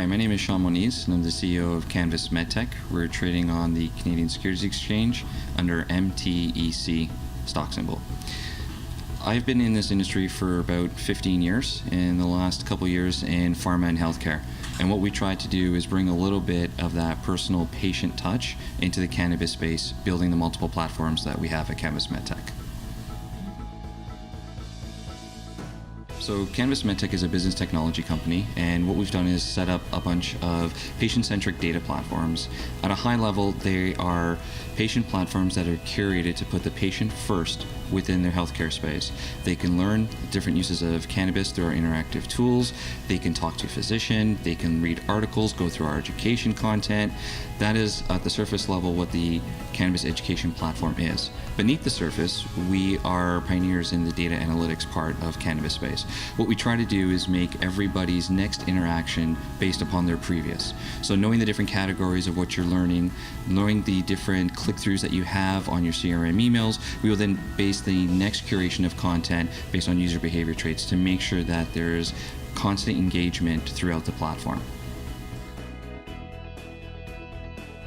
Hi, my name is Shawn Moniz, and I'm the CEO of Cannabis MedTech. We're trading on the Canadian Securities Exchange under MTEC stock symbol. I've been in this industry for about 15 years, in the last couple years in pharma and healthcare. And what we try to do is bring a little bit of that personal patient touch into the cannabis space, building the multiple platforms that we have at Cannabis MedTech. So Cannabis MedTech is a business technology company, and what we've done is set up a bunch of patient-centric data platforms. At a high level, they are patient platforms that are curated to put the patient first within their healthcare space. They can learn different uses of cannabis through our interactive tools. They can talk to a physician. They can read articles, go through our education content. That is, at the surface level, what the Cannabis Education platform is. Beneath the surface, we are pioneers in the data analytics part of cannabis space. What we try to do is make everybody's next interaction based upon their previous. So knowing the different categories of what you're learning, knowing the different click-throughs that you have on your CRM emails, we will then base the next curation of content based on user behavior traits to make sure that there's constant engagement throughout the platform.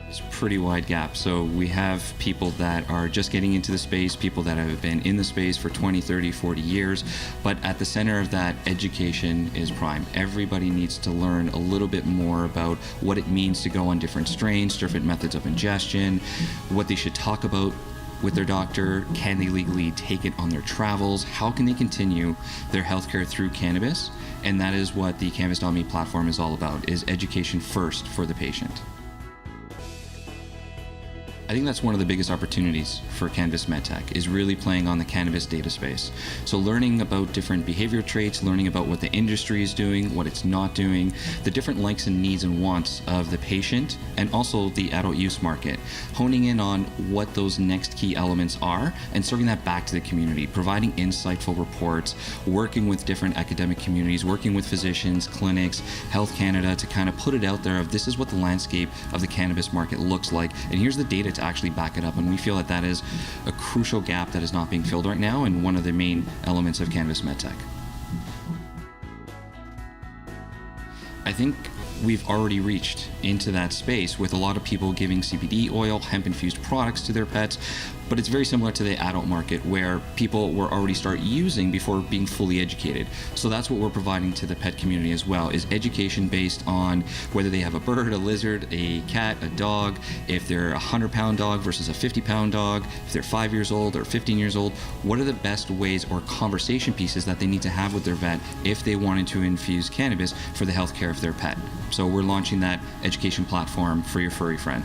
It's a pretty wide gap. So we have people that are just getting into the space, people that have been in the space for 20, 30, 40 years, but at the center of that, education is prime. Everybody needs to learn a little bit more about what it means to go on different strains, different methods of ingestion, what they should talk about with their doctor, can they legally take it on their travels, how can they continue their healthcare through cannabis, and that is what the Cannvas.me platform is all about, is education first for the patient. I think that's one of the biggest opportunities for Cannabis MedTech, is really playing on the cannabis data space. So learning about different behavior traits, learning about what the industry is doing, what it's not doing, the different likes and needs and wants of the patient, and also the adult use market, honing in on what those next key elements are and serving that back to the community, providing insightful reports, working with different academic communities, working with physicians, clinics, Health Canada to kind of put it out there of this is what the landscape of the cannabis market looks like, and here's the data to actually back it up. And we feel that that is a crucial gap that is not being filled right now, and one of the main elements of Cannabis MedTech. I think we've already reached into that space with a lot of people giving CBD oil, hemp-infused products to their pets, but it's very similar to the adult market where people were already start using before being fully educated. So that's what we're providing to the pet community as well, is education based on whether they have a bird, a lizard, a cat, a dog, if they're a 100-pound dog versus a 50-pound dog, if they're 5 years old or 15 years old, what are the best ways or conversation pieces that they need to have with their vet if they wanted to infuse cannabis for the health care of their pet. So we're launching that education platform for your furry friend.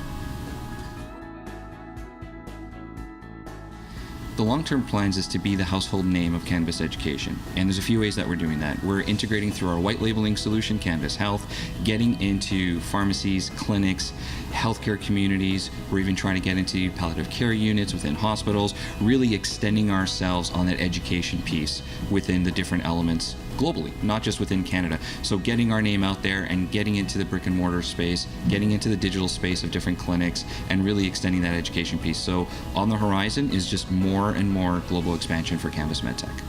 The long-term plans is to be the household name of Cannabis Education, and there's a few ways that we're doing that. We're integrating through our white labeling solution, Cannabis Health, getting into pharmacies, clinics, healthcare communities. We're even trying to get into palliative care units within hospitals, really extending ourselves on that education piece within the different elements globally, not just within Canada. So getting our name out there and getting into the brick and mortar space, getting into the digital space of different clinics, and really extending that education piece. So on the horizon is just more and more global expansion for Cannabis MedTech.